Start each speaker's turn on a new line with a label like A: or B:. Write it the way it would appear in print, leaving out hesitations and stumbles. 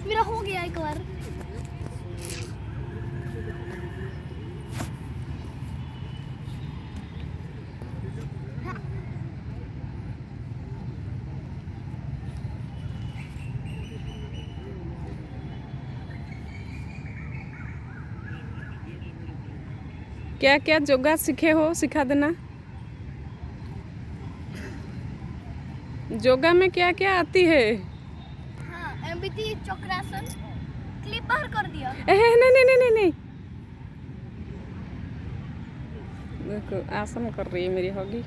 A: मेरा हो गया एक बार।
B: क्या क्या योगा सीखे हो, सिखा देना। योगा में क्या क्या आती है?
A: हाँ, एमबीटी चक्रासन क्लिप बाहर कर दिया।
B: नहीं नहीं नहीं नहीं नहीं, देखो आसन कर रही है मेरी होगी।